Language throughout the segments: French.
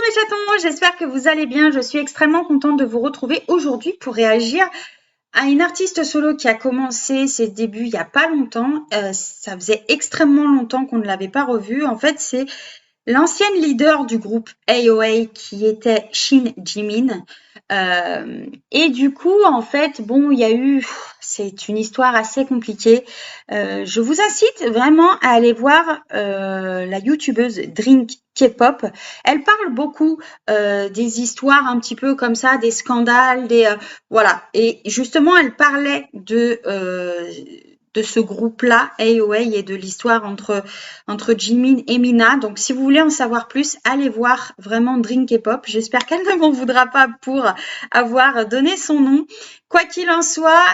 mes chatons, j'espère que vous allez bien. Je suis extrêmement contente de vous retrouver aujourd'hui pour réagir à une artiste solo qui a commencé ses débuts il n'y a pas longtemps. Ça faisait extrêmement longtemps qu'on ne l'avait pas revue. En fait, c'est l'ancienne leader du groupe AOA qui était Shin Jimin. Et du coup, en fait, bon, il y a eu, c'est une histoire assez compliquée. Je vous incite vraiment à aller voir la youtubeuse Drink K-pop. Elle parle beaucoup des histoires un petit peu comme ça, des scandales, voilà. Et justement, elle parlait de ce groupe-là, AOA, et de l'histoire entre Jimin et Mina. Donc, si vous voulez en savoir plus, allez voir vraiment Drink K-pop. J'espère qu'elle ne m'en voudra pas pour avoir donné son nom. Quoi qu'il en soit,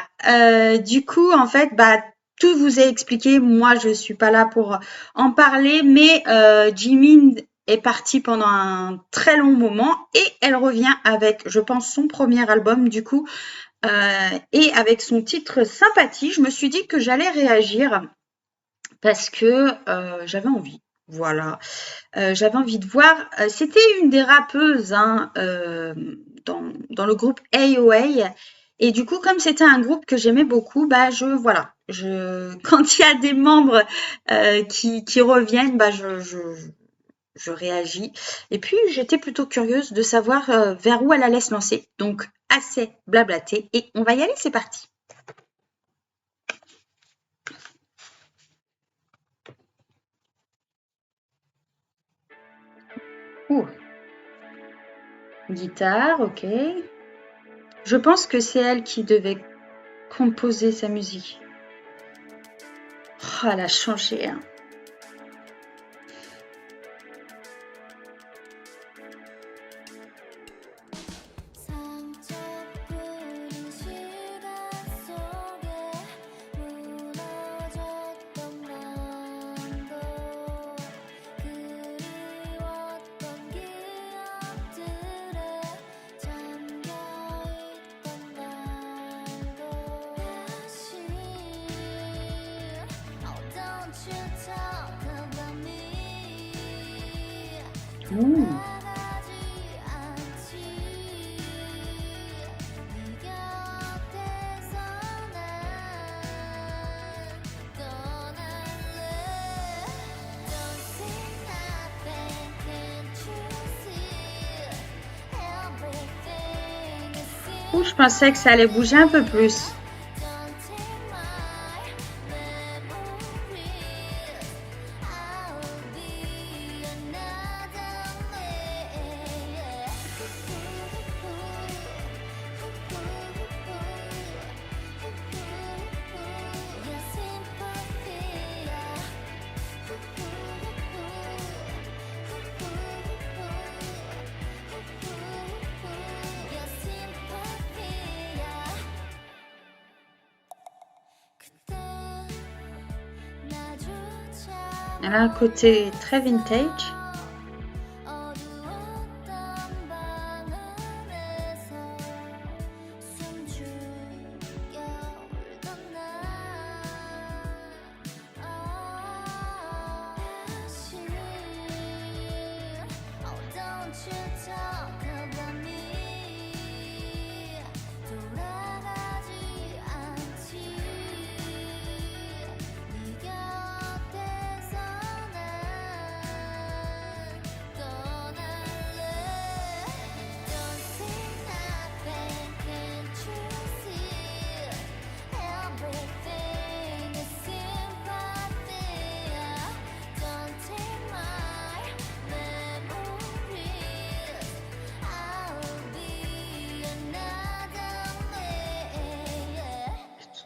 du coup, en fait, bah, tout vous est expliqué. Moi, je suis pas là pour en parler, mais Jimin est partie pendant un très long moment et elle revient avec, je pense, son premier album, du coup, et avec son titre Sympathie. Je me suis dit que j'allais réagir parce que j'avais envie. Voilà, j'avais envie de voir. C'était une des rappeuses hein, dans le groupe AOA. Et du coup, comme c'était un groupe que j'aimais beaucoup, bah voilà, quand il y a des membres qui reviennent, bah je réagis. Et puis j'étais plutôt curieuse de savoir vers où elle allait se lancer. Donc assez blablaté et on va y aller, c'est parti. Ouh. Guitare, ok. Je pense que c'est elle qui devait composer sa musique. Oh, elle a changé. Hein. Ouh. Ouh, je pensais que ça allait bouger un peu plus. Elle a un côté très vintage.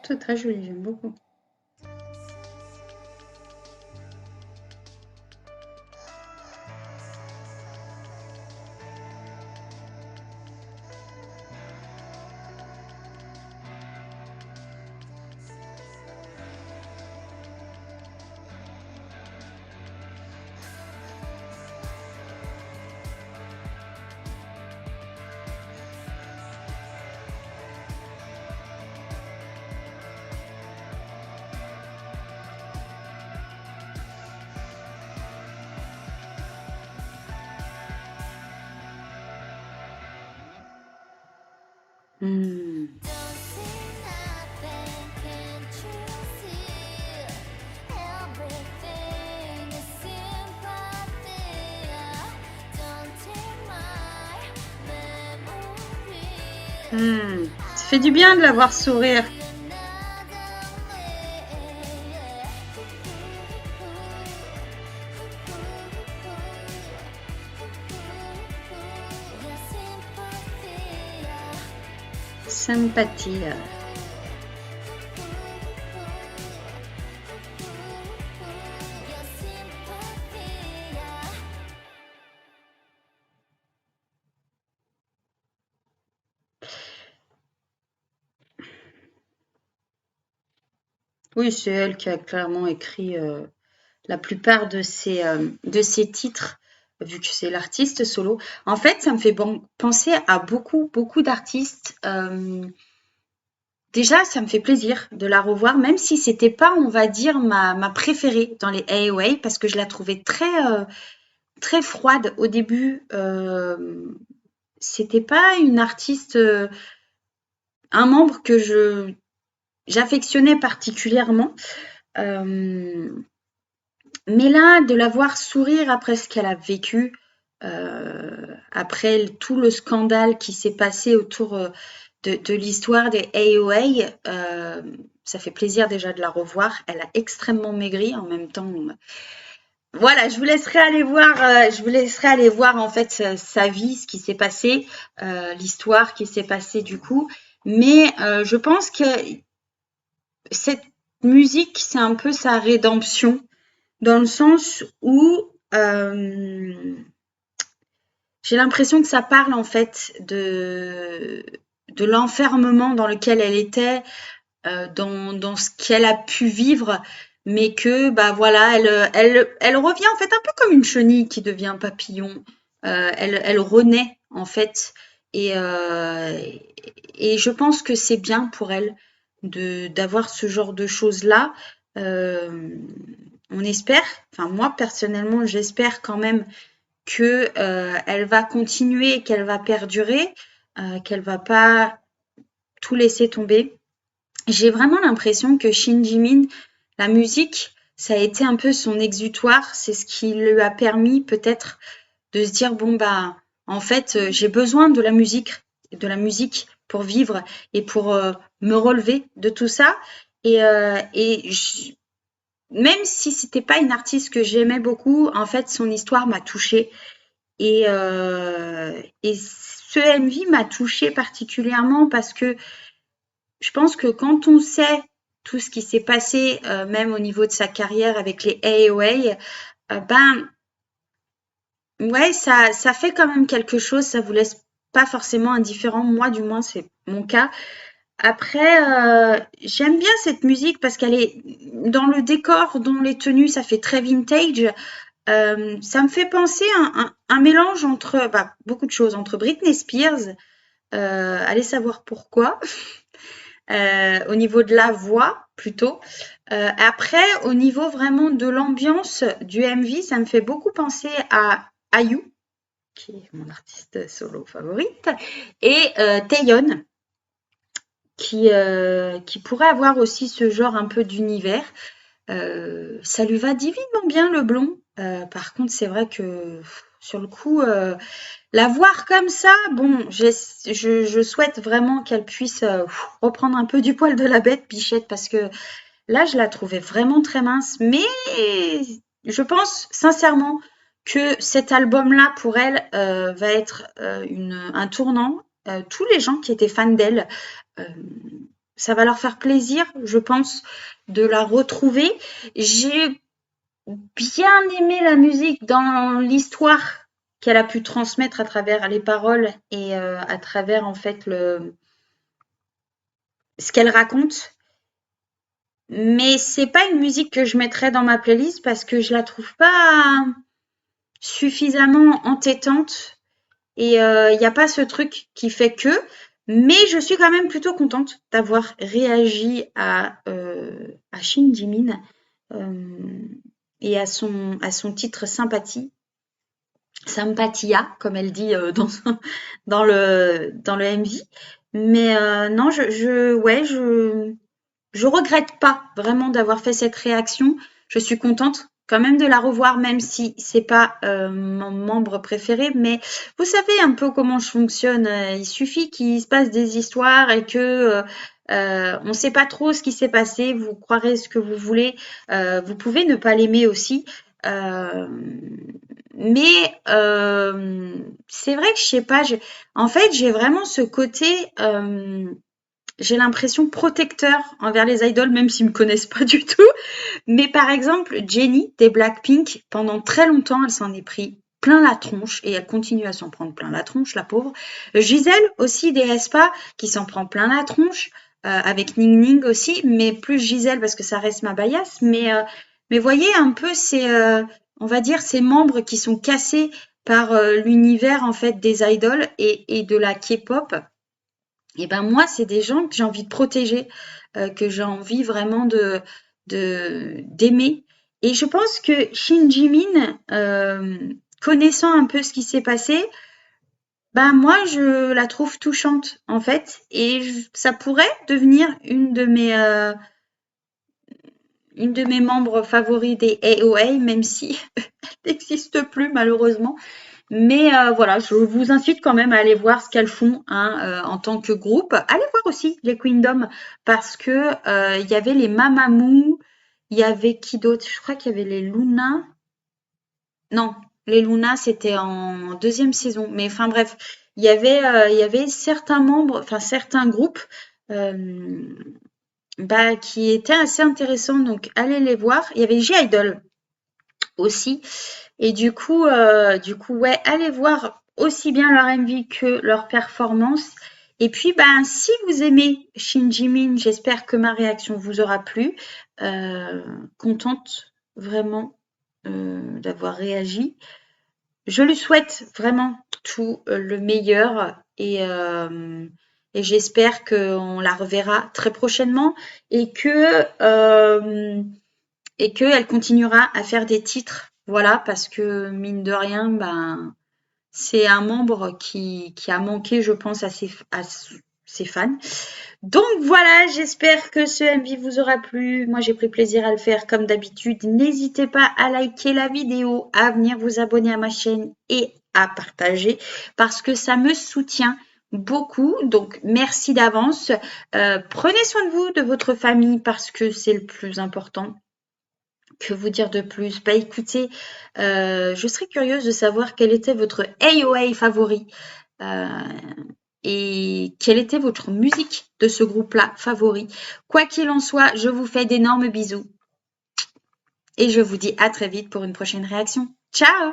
C'est très joli, j'aime beaucoup. Hmm. Ça fait du bien de la voir sourire. Sympathie. Oui, c'est elle qui a clairement écrit la plupart de ses titres, vu que c'est l'artiste solo. En fait, ça me fait penser à beaucoup, beaucoup d'artistes. Déjà, ça me fait plaisir de la revoir, même si c'était pas, on va dire, ma préférée dans les AOA, parce que je la trouvais très froide au début. C'était pas une artiste, un membre que j'affectionnais particulièrement. Euh, Mais là, de la voir sourire après ce qu'elle a vécu, après tout le scandale qui s'est passé autour de l'histoire des AOA, ça fait plaisir déjà de la revoir. Elle a extrêmement maigri en même temps. Voilà, je vous laisserai aller voir en fait sa vie, ce qui s'est passé, l'histoire qui s'est passée du coup. Mais je pense que cette musique, c'est un peu sa rédemption dans le sens où j'ai l'impression que ça parle en fait de l'enfermement dans lequel elle était, dans ce qu'elle a pu vivre, mais que bah voilà, elle revient en fait un peu comme une chenille qui devient papillon. Elle renaît en fait, et euh, et je pense que c'est bien pour elle de d'avoir ce genre de choses là. Euh, on espère, enfin moi personnellement j'espère quand même que elle va continuer, qu'elle va perdurer, qu'elle va pas tout laisser tomber. J'ai vraiment l'impression que Shin Jimin, la musique, ça a été un peu son exutoire. C'est ce qui lui a permis peut-être de se dire bon bah en fait j'ai besoin de la musique pour vivre et pour me relever de tout ça. Et même si c'était pas une artiste que j'aimais beaucoup, en fait son histoire m'a touchée et ce MV m'a touchée particulièrement parce que je pense que quand on sait tout ce qui s'est passé, même au niveau de sa carrière avec les AOA, ben ouais, ça fait quand même quelque chose, ça vous laisse pas forcément indifférent. Moi, du moins, c'est mon cas. Après, j'aime bien cette musique parce qu'elle est dans le décor, dans les tenues, ça fait très vintage. Ça me fait penser à un mélange entre bah, beaucoup de choses, entre Britney Spears, allez savoir pourquoi, au niveau de la voix plutôt. Après, au niveau vraiment de l'ambiance du MV, ça me fait beaucoup penser à IU, qui est mon artiste solo favorite, et Taeyeon, qui pourrait avoir aussi ce genre un peu d'univers. Ça lui va divinement bien le blond. Par contre, c'est vrai que sur le coup, la voir comme ça, bon, je souhaite vraiment qu'elle puisse reprendre un peu du poil de la bête, Bichette, parce que là, je la trouvais vraiment très mince. Mais je pense sincèrement que cet album-là, pour elle, va être un tournant. Tous les gens qui étaient fans d'elle, euh, ça va leur faire plaisir, je pense, de la retrouver. J'ai bien aimé la musique dans l'histoire qu'elle a pu transmettre à travers les paroles et à travers en fait ce qu'elle raconte. Mais c'est pas une musique que je mettrais dans ma playlist parce que je la trouve pas suffisamment entêtante et il n'y a pas ce truc qui fait que. Mais je suis quand même plutôt contente d'avoir réagi à Shin Jimin et à son titre Sympathie. Sympathia, comme elle dit dans le MV. Mais non, ouais, je regrette pas vraiment d'avoir fait cette réaction. Je suis contente quand même de la revoir, même si c'est pas mon membre préféré. Mais vous savez un peu comment je fonctionne. Il suffit qu'il se passe des histoires et que on ne sait pas trop ce qui s'est passé. Vous croirez ce que vous voulez. Vous pouvez ne pas l'aimer aussi. Euh, mais c'est vrai que je sais pas. En fait, j'ai vraiment ce côté. J'ai l'impression protecteur envers les idoles, même s'ils me connaissent pas du tout. Mais par exemple, Jennie des Blackpink, pendant très longtemps, elle s'en est pris plein la tronche et elle continue à s'en prendre plein la tronche, la pauvre. Gisèle aussi des aespa qui s'en prend plein la tronche, avec Ning Ning aussi, mais plus Gisèle parce que ça reste ma baillasse. Mais voyez un peu on va dire, ces membres qui sont cassés par l'univers en fait des idoles et de la K-pop. Et ben moi, c'est des gens que j'ai envie de protéger, que j'ai envie vraiment d'aimer. Et je pense que Shin Jimin, connaissant un peu ce qui s'est passé, ben moi, je la trouve touchante en fait, et ça pourrait devenir une de mes membres favoris des AOA, même si elle n'existe plus malheureusement. Mais voilà, je vous incite quand même à aller voir ce qu'elles font hein, en tant que groupe. Allez voir aussi les Queendom parce que il y avait les Mamamoo, il y avait qui d'autre? Je crois qu'il y avait les Luna. Non, les Luna c'était en deuxième saison. Mais enfin bref, il y avait certains membres, enfin certains groupes euh, bah, qui étaient assez intéressants. Donc allez les voir. Il y avait J-Idol aussi. Et du coup, ouais, allez voir aussi bien leur MV que leur performance. Et puis, ben, si vous aimez Shin Jimin, j'espère que ma réaction vous aura plu. Contente vraiment d'avoir réagi. Je lui souhaite vraiment tout le meilleur et j'espère qu'on la reverra très prochainement et et qu'elle continuera à faire des titres. Voilà, parce que mine de rien, ben, c'est un membre qui a manqué, je pense, à ses fans. Donc voilà, j'espère que ce MV vous aura plu. Moi, j'ai pris plaisir à le faire comme d'habitude. N'hésitez pas à liker la vidéo, à venir vous abonner à ma chaîne et à partager parce que ça me soutient beaucoup. Donc merci d'avance. Prenez soin de vous, de votre famille parce que c'est le plus important. Que vous dire de plus? Bah écoutez, je serais curieuse de savoir quel était votre AOA favori euh, et quelle était votre musique de ce groupe-là favori. Quoi qu'il en soit, je vous fais d'énormes bisous et je vous dis à très vite pour une prochaine réaction. Ciao!